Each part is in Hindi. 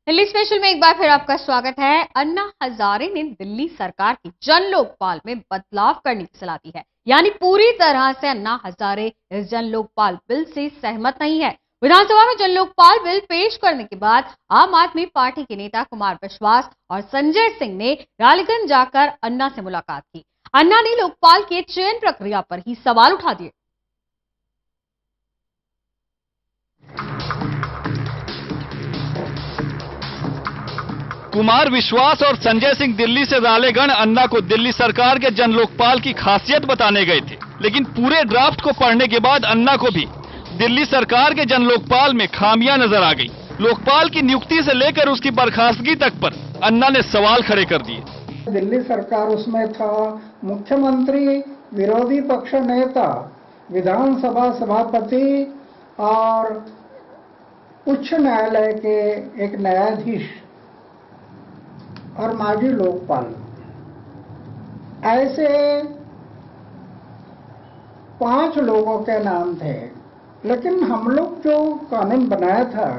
दिल्ली स्पेशल में एक बार फिर आपका स्वागत है। अन्ना हजारे ने दिल्ली सरकार की जन लोकपाल में बदलाव करने की सलाह दी है। यानी पूरी तरह से अन्ना हजारे इस जन लोकपाल बिल से सहमत नहीं है। विधानसभा में जन लोकपाल बिल पेश करने के बाद आम आदमी पार्टी के नेता कुमार विश्वास और संजय सिंह ने रालीगंज जाकर अन्ना से मुलाकात की। अन्ना ने लोकपाल के चयन प्रक्रिया पर ही सवाल उठा दिए। कुमार विश्वास और संजय सिंह दिल्ली से रालेगण अन्ना को दिल्ली सरकार के जन लोकपाल की खासियत बताने गए थे, लेकिन पूरे ड्राफ्ट को पढ़ने के बाद अन्ना को भी दिल्ली सरकार के जन लोकपाल में खामियां नजर आ गई। लोकपाल की नियुक्ति से लेकर उसकी बर्खास्तगी तक पर अन्ना ने सवाल खड़े कर दिए। दिल्ली सरकार उसमें था, मुख्यमंत्री, विरोधी पक्ष नेता, विधानसभा सभापति और उच्च न्यायालय के एक न्यायाधीश और माजी लोकपाल, ऐसे 5 लोगों के नाम थे। लेकिन हम लोग जो कानून बनाया था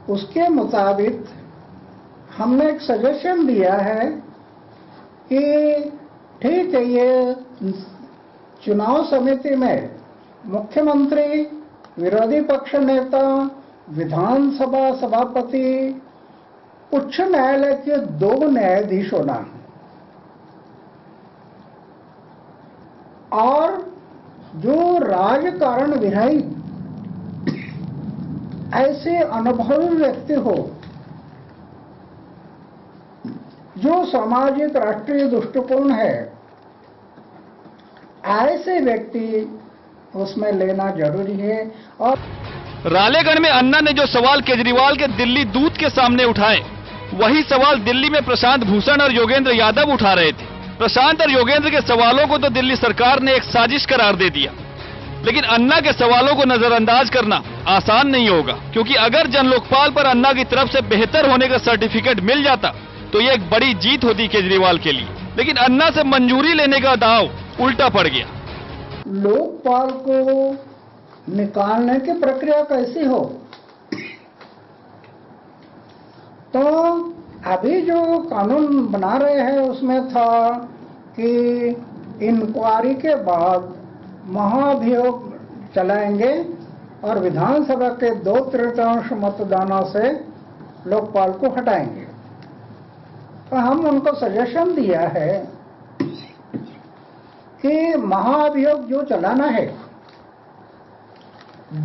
उसके मुताबिक हमने एक सजेशन दिया है कि ठीक है, ये चुनाव समिति में मुख्यमंत्री, विरोधी पक्ष नेता, विधानसभा सभापति, उच्च न्यायालय के 2 न्यायाधीश होना और जो राजकारण विधायी ऐसे अनुभवी व्यक्ति हो, जो सामाजिक राष्ट्रीय दृष्टिकोण है, ऐसे व्यक्ति उसमें लेना जरूरी है। और रालेगण में अन्ना ने जो सवाल केजरीवाल के दिल्ली दूत के सामने उठाए, वही सवाल दिल्ली में प्रशांत भूषण और योगेंद्र यादव उठा रहे थे। प्रशांत और योगेंद्र के सवालों को तो दिल्ली सरकार ने एक साजिश करार दे दिया, लेकिन अन्ना के सवालों को नजरअंदाज करना आसान नहीं होगा, क्योंकि अगर जन लोकपाल पर अन्ना की तरफ से बेहतर होने का सर्टिफिकेट मिल जाता तो ये एक बड़ी जीत होती केजरीवाल के लिए। लेकिन अन्ना से मंजूरी लेने का दांव उल्टा पड़ गया। लोकपाल को निकालने की प्रक्रिया कैसी हो, तो अभी जो कानून बना रहे हैं उसमें था कि इंक्वायरी के बाद महाभियोग चलाएंगे और विधानसभा के 2/3 मतदानों से लोकपाल को हटाएंगे। तो हम उनको सजेशन दिया है कि महाभियोग जो चलाना है,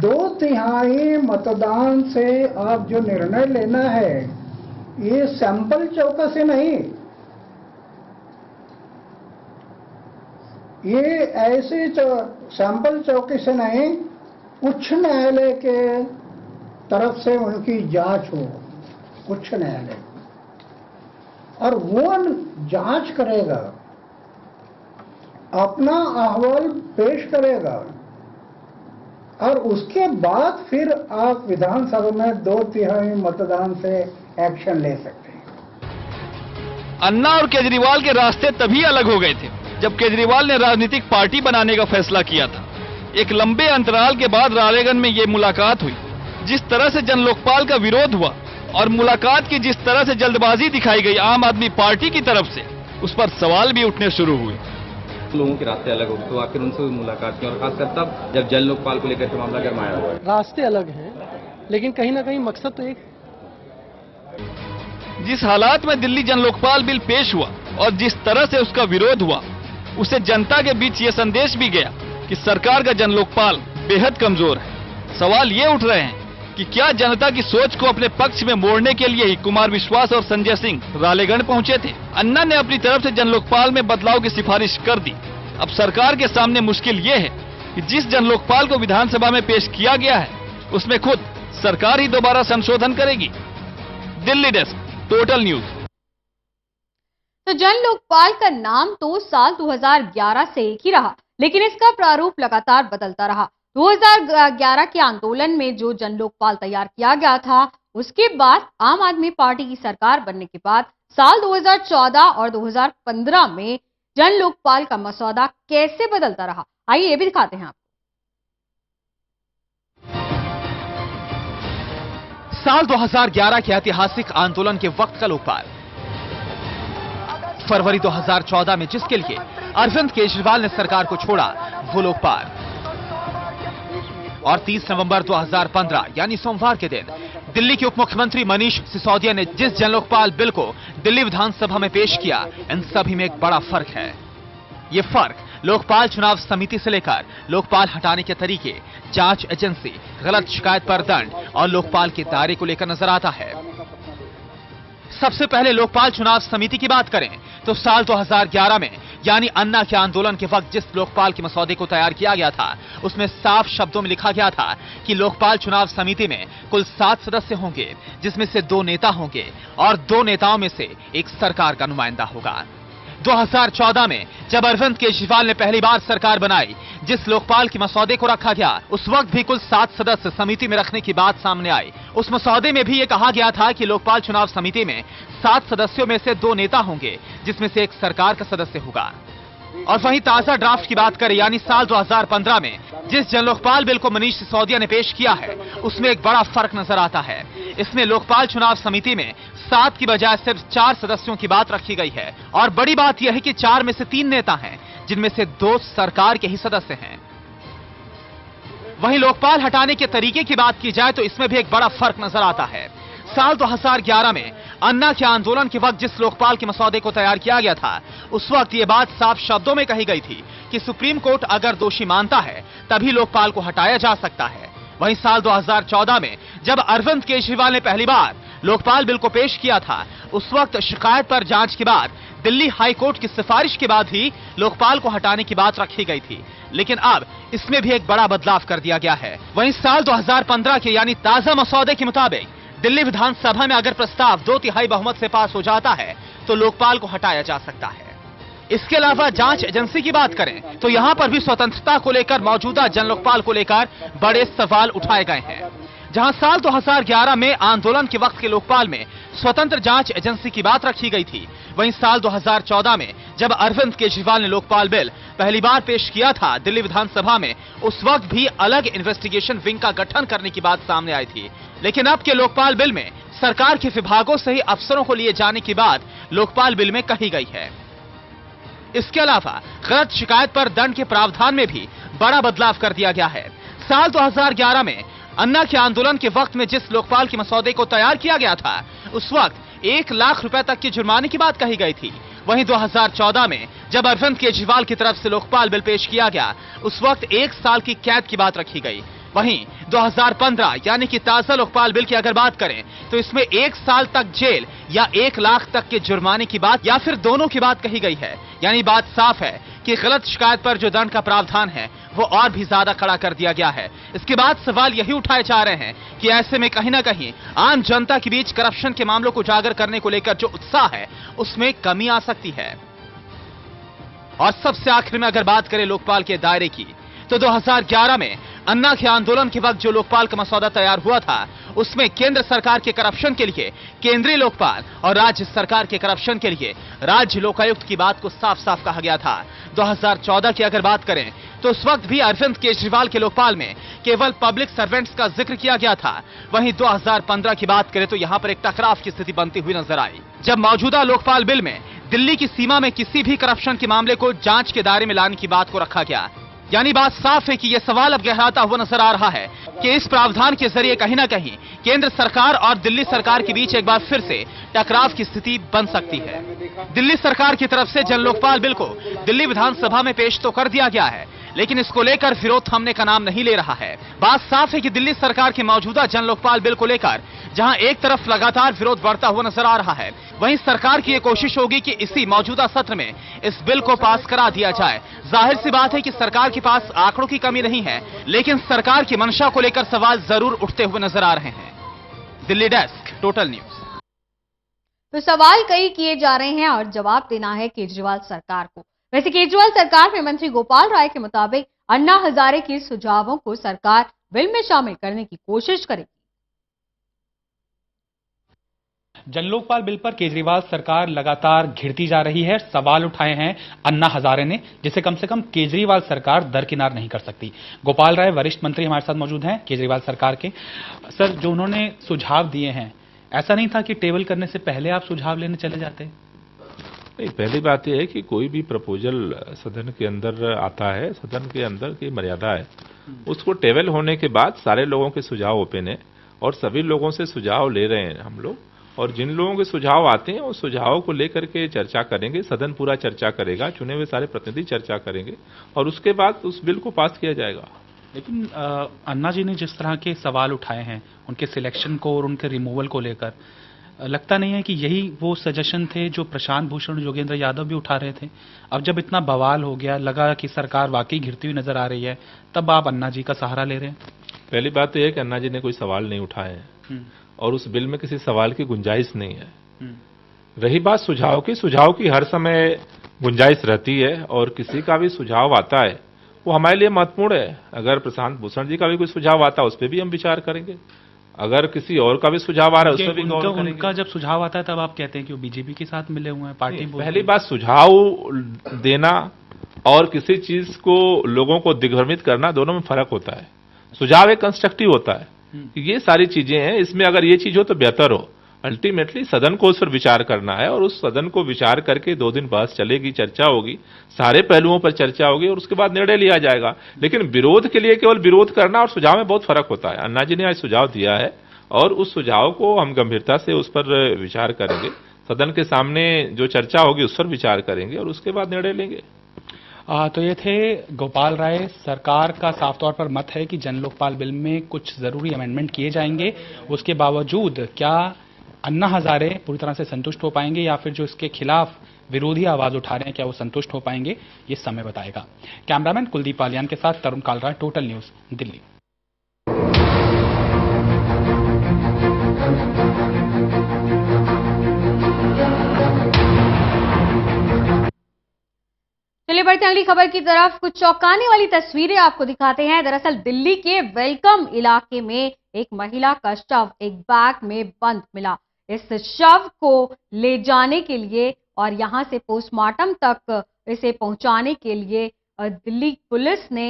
2/3 मतदान से आप जो निर्णय लेना है, ये सैंपल चौकसी नहीं, ये ऐसे सैंपल चौकसी नहीं, उच्च न्यायालय के तरफ से उनकी जांच हो, उच्च न्यायालय, और वो जांच करेगा, अपना अहवाल पेश करेगा और उसके बाद फिर आप विधानसभा में 2/3 मतदान से एक्शन ले सकते हैं। अन्ना और केजरीवाल के रास्ते तभी अलग हो गए थे जब केजरीवाल ने राजनीतिक पार्टी बनाने का फैसला किया था। एक लंबे अंतराल के बाद रालेगण में ये मुलाकात हुई। जिस तरह से जन लोकपाल का विरोध हुआ और मुलाकात की जिस तरह से जल्दबाजी दिखाई गई आम आदमी पार्टी की तरफ से, उस पर सवाल भी उठने शुरू हुए। लोगों के रास्ते अलग हो गए, तो आखिर उनसे मुलाकात की, और खासकर तब जब जन लोकपाल को लेकर के मामला गरमाया हुआ है। रास्ते अलग हैं, लेकिन कहीं ना कहीं मकसद तो एक। जिस हालात में दिल्ली जन लोकपाल बिल पेश हुआ और जिस तरह से उसका विरोध हुआ, उससे जनता के बीच ये संदेश भी गया कि सरकार का जन लोकपाल बेहद कमजोर है। सवाल ये उठ रहे हैं कि क्या जनता की सोच को अपने पक्ष में मोड़ने के लिए ही कुमार विश्वास और संजय सिंह रालेगण पहुंचे थे। अन्ना ने अपनी तरफ से जन लोकपाल में बदलाव की सिफारिश कर दी। अब सरकार के सामने मुश्किल ये है कि जिस जन लोकपाल को विधानसभा में पेश किया गया है, उसमें खुद सरकार ही दोबारा संशोधन करेगी। Delhi desk, total news. तो जन लोकपाल का नाम तो साल 2011 से एक ही रहा, लेकिन इसका प्रारूप लगातार बदलता रहा। 2011 के आंदोलन में जो जन लोकपाल तैयार किया गया था, उसके बाद आम आदमी पार्टी की सरकार बनने के बाद साल 2014 और 2015 में जन लोकपाल का मसौदा कैसे बदलता रहा, आइए ये भी दिखाते हैं आपको। साल 2011 के ऐतिहासिक आंदोलन के वक्त का लोकपाल, फरवरी 2014 में जिसके लिए अरविंद केजरीवाल ने सरकार को छोड़ा वो लोकपाल, और 30 नवंबर 2015 यानी सोमवार के दिन दिल्ली के उप मुख्यमंत्री मनीष सिसोदिया ने जिस जन लोकपाल बिल को दिल्ली विधानसभा में पेश किया, इन सभी में एक बड़ा फर्क है। ये फर्क लोकपाल चुनाव समिति से लेकर लोकपाल हटाने के तरीके, जांच एजेंसी, गलत शिकायत पर दंड और लोकपाल के दायरे को लेकर नजर आता है। सबसे पहले लोकपाल चुनाव समिति की बात करें तो साल 2011 में यानी अन्ना के आंदोलन के वक्त जिस लोकपाल के मसौदे को तैयार किया गया था, उसमें साफ शब्दों में लिखा गया था कि लोकपाल चुनाव समिति में कुल 7 सदस्य होंगे, जिसमें से 2 नेता होंगे और 2 नेताओं में से एक सरकार का नुमाइंदा होगा। 2014 में जब अरविंद केजरीवाल ने पहली बार सरकार बनाई, जिस लोकपाल के मसौदे को रखा गया, उस वक्त भी कुल 7 सदस्य समिति में रखने की बात सामने आई। उस मसौदे में भी ये कहा गया था कि लोकपाल चुनाव समिति में 7 सदस्यों में से 2 नेता होंगे, जिसमें से एक सरकार का सदस्य होगा। और वहीं ताजा ड्राफ्ट की बात करें यानी साल 2015 में जिस जन लोकपाल बिल को मनीष सिसोदिया ने पेश किया है, उसमें एक बड़ा फर्क नजर आता है। इसमें लोकपाल चुनाव समिति में 7 की बजाय सिर्फ 4 सदस्यों की बात रखी गई है, और बड़ी बात यह है कि 4 में से 3 नेता हैं, जिनमें से 2 सरकार के ही सदस्य हैं। वहीं लोकपाल हटाने के तरीके की बात की जाए तो इसमें भी एक बड़ा फर्क नजर आता है। साल 2011 में अन्ना के आंदोलन के वक्त जिस लोकपाल के मसौदे को तैयार किया गया था, उस वक्त ये बात साफ शब्दों में कही गई थी कि सुप्रीम कोर्ट अगर दोषी मानता है तभी लोकपाल को हटाया जा सकता है। वहीं साल 2014 में जब अरविंद केजरीवाल ने पहली बार लोकपाल बिल को पेश किया था, उस वक्त शिकायत पर जांच के बाद दिल्ली हाई कोर्ट की सिफारिश के बाद ही लोकपाल को हटाने की बात रखी गई थी, लेकिन अब इसमें भी एक बड़ा बदलाव कर दिया गया है। वहीं साल 2015 के यानी ताजा मसौदे के मुताबिक दिल्ली विधानसभा में अगर प्रस्ताव 2/3 बहुमत से पास हो जाता है तो लोकपाल को हटाया जा सकता है। इसके अलावा जांच एजेंसी की बात करें तो यहां पर भी स्वतंत्रता को लेकर मौजूदा जन लोकपाल को लेकर बड़े सवाल उठाए गए हैं। जहां साल 2011 में आंदोलन के वक्त के लोकपाल में स्वतंत्र जांच एजेंसी की बात रखी गई थी, वहीं साल 2014 में जब अरविंद केजरीवाल ने लोकपाल बिल पहली बार पेश किया था दिल्ली विधानसभा में, उस वक्त भी अलग इन्वेस्टिगेशन विंग का गठन करने की बात सामने आई थी। लेकिन अब के लोकपाल बिल में सरकार के विभागों से ही अफसरों को लिए जाने की बात लोकपाल बिल में कही गई है। इसके अलावा गलत शिकायत पर दंड के प्रावधान में भी बड़ा बदलाव कर दिया गया है। साल 2011 में अन्ना के आंदोलन के वक्त में जिस लोकपाल के मसौदे को तैयार किया गया था, उस वक्त 1 लाख रुपए तक के जुर्माने की बात कही गई थी। वहीं 2014 में जब अरविंद केजरीवाल की तरफ से लोकपाल बिल पेश किया गया, उस वक्त 1 साल की कैद की बात रखी गई। वहीं 2015 यानी कि ताजा लोकपाल बिल की अगर बात करें तो इसमें 1 साल तक जेल या 1 लाख तक के जुर्माने की बात या फिर दोनों की बात कही गई है। यानी बात साफ है कि गलत शिकायत पर जो दंड का प्रावधान है वो और भी ज्यादा कड़ा कर दिया गया है। इसके बाद सवाल यही उठाए जा रहे हैं कि ऐसे में कहीं ना कहीं आम जनता के बीच करप्शन के मामलों को उजागर करने को लेकर जो उत्साह है उसमें कमी आ सकती है। और सबसे आखिर में अगर बात करें लोकपाल के दायरे की तो 2011 में अन्ना के आंदोलन के वक्त जो लोकपाल का मसौदा तैयार हुआ था, उसमें केंद्र सरकार के करप्शन के लिए केंद्रीय लोकपाल और राज्य सरकार के करप्शन के लिए राज्य लोकायुक्त की बात को साफ साफ कहा गया था। 2014 की अगर बात करें तो उस वक्त भी अरविंद केजरीवाल के लोकपाल में केवल पब्लिक सर्वेंट्स का जिक्र किया गया था। वहीं 2015 की बात करें तो यहां पर एक टकराव की स्थिति बनती हुई नजर आई, जब मौजूदा लोकपाल बिल में दिल्ली की सीमा में किसी भी करप्शन के मामले को जांच के दायरे में लाने की बात को रखा गया। यानी बात साफ है कि यह सवाल अब गहराता हुआ नजर आ रहा है कि इस प्रावधान के जरिए कहीं ना कहीं केंद्र सरकार और दिल्ली सरकार के बीच एक बार फिर से टकराव की स्थिति बन सकती है। दिल्ली सरकार की तरफ से जन लोकपाल बिल को दिल्ली विधानसभा में पेश तो कर दिया गया है, लेकिन इसको लेकर विरोध थमने का नाम नहीं ले रहा है। बात साफ है कि दिल्ली सरकार के मौजूदा जन लोकपाल बिल को लेकर जहां एक तरफ लगातार विरोध बढ़ता हुआ नजर आ रहा है, वहीं सरकार की यह कोशिश होगी कि इसी मौजूदा सत्र में इस बिल को पास करा दिया जाए। जाहिर सी बात है कि सरकार के पास आंकड़ों की कमी नहीं है, लेकिन सरकार की मंशा को लेकर सवाल जरूर उठते हुए नजर आ रहे हैं। Delhi desk, total news. तो सवाल कई किए जा रहे हैं और जवाब देना है केजरीवाल सरकार को। वैसे केजरीवाल सरकार में मंत्री गोपाल राय के मुताबिक अन्ना हजारे के सुझावों को सरकार बिल में शामिल करने की कोशिश करेगी। जन लोकपाल बिल पर केजरीवाल सरकार लगातार घिरती जा रही है। सवाल उठाए हैं अन्ना हजारे ने, जिसे कम से कम केजरीवाल सरकार दरकिनार नहीं कर सकती। गोपाल राय वरिष्ठ मंत्री हमारे साथ मौजूद हैं केजरीवाल सरकार के। सर, जो उन्होंने सुझाव दिए हैं, ऐसा नहीं था कि टेबल करने से पहले आप सुझाव लेने चले जाते? नहीं, पहली बात यह है कि कोई भी प्रपोजल सदन के अंदर आता है, सदन के अंदर की मर्यादा है, उसको टेबल होने के बाद सारे लोगों के सुझाव ओपन है और सभी लोगों से सुझाव ले रहे हैं हम लोग। और जिन लोगों के सुझाव आते हैं उस सुझावों को लेकर के चर्चा करेंगे, सदन पूरा चर्चा करेगा, चुने हुए सारे प्रतिनिधि चर्चा करेंगे और उसके बाद उस बिल को पास किया जाएगा। लेकिन अन्ना जी ने जिस तरह के सवाल उठाए हैं उनके सिलेक्शन को और उनके रिमूवल को लेकर, लगता नहीं है कि यही वो सजेशन थे जो प्रशांत भूषण और योगेंद्र यादव भी उठा रहे थे? अब जब इतना बवाल हो गया, लगा कि सरकार वाकई घिरती हुई नजर आ रही है, तब आप अन्ना जी का सहारा ले रहे हैं? पहली बात तो यह है कि अन्ना जी ने कोई सवाल नहीं उठाए हैं और उस बिल में किसी सवाल की गुंजाइश नहीं है। रही बात सुझाव की हर समय गुंजाइश रहती है और किसी का भी सुझाव आता है वो हमारे लिए महत्वपूर्ण है। अगर प्रशांत भूषण जी का भी कोई सुझाव आता है उस पर भी हम विचार करेंगे, अगर किसी और का भी सुझाव आ रहा है उस पर भी गौर करेंगे। उनका जब सुझाव आता है तब आप कहते हैं कि वो बीजेपी के साथ मिले हुए हैं, पार्टी? पहली बात, सुझाव देना और किसी चीज को लोगों को दिग्भ्रमित करना, दोनों में फर्क होता है। सुझाव एक कंस्ट्रक्टिव होता है, ये सारी चीजें हैं, इसमें अगर ये चीज हो तो बेहतर हो। अल्टीमेटली सदन को उस पर विचार करना है और उस सदन को विचार करके 2 दिन बहस चलेगी, चर्चा होगी, सारे पहलुओं पर चर्चा होगी और उसके बाद निर्णय लिया जाएगा। लेकिन विरोध के लिए केवल विरोध करना और सुझाव में बहुत फर्क होता है। अन्ना जी ने आज सुझाव दिया है और उस सुझाव को हम गंभीरता से उस पर विचार करेंगे, सदन के सामने जो चर्चा होगी उस पर विचार करेंगे और उसके बाद निर्णय लेंगे। तो ये थे गोपाल राय। सरकार का साफ तौर पर मत है कि जन लोकपाल बिल में कुछ जरूरी अमेंडमेंट किए जाएंगे। उसके बावजूद क्या अन्ना हजारे पूरी तरह से संतुष्ट हो पाएंगे या फिर जो इसके खिलाफ विरोधी आवाज उठा रहे हैं क्या वो संतुष्ट हो पाएंगे, ये समय बताएगा। कैमरामैन कुलदीप पालियान के साथ तरुण कालरा, टोटल न्यूज, दिल्ली। चलिए बढ़ते हैं अगली खबर की तरफ। कुछ चौंकाने वाली तस्वीरें आपको दिखाते हैं। दरअसल दिल्ली के वेलकम इलाके में एक महिला का शव एक बैग में बंद मिला। इस शव को ले जाने के लिए और यहां से पोस्टमार्टम तक इसे पहुंचाने के लिए दिल्ली पुलिस ने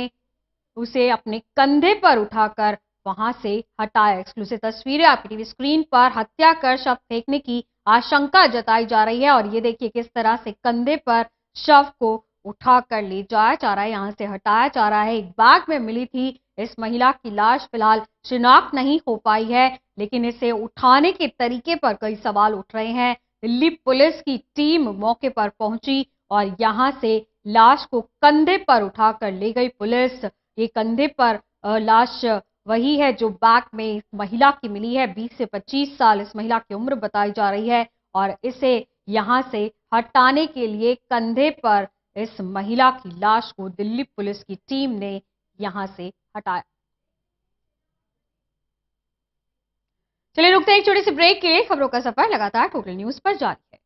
उसे अपने कंधे पर उठाकर वहां से हटाया। एक्सक्लूसिव तस्वीरें आपकी टीवी स्क्रीन पर। हत्या कर शव फेंकने की आशंका जताई जा रही है और ये देखिए किस तरह से कंधे पर शव को उठाकर ले जाया जा रहा है, यहां से हटाया जा रहा है। एक बैग में मिली थी इस महिला की लाश। फिलहाल शिनाख्त नहीं हो पाई है, लेकिन इसे उठाने के तरीके पर कई सवाल उठ रहे हैं। दिल्ली पुलिस की टीम मौके पर पहुंची और यहां से लाश को कंधे पर उठाकर ले गई पुलिस। ये कंधे पर लाश वही है जो बैग में इस महिला की मिली है। 20 से 25 साल इस महिला की उम्र बताई जा रही है और इसे यहां से हटाने के लिए कंधे पर इस महिला की लाश को दिल्ली पुलिस की टीम ने यहां से हटाया। चलिए रुकते हैं एक छोटे से ब्रेक के लिए। खबरों का सफर लगातार टोटल न्यूज पर जारी है।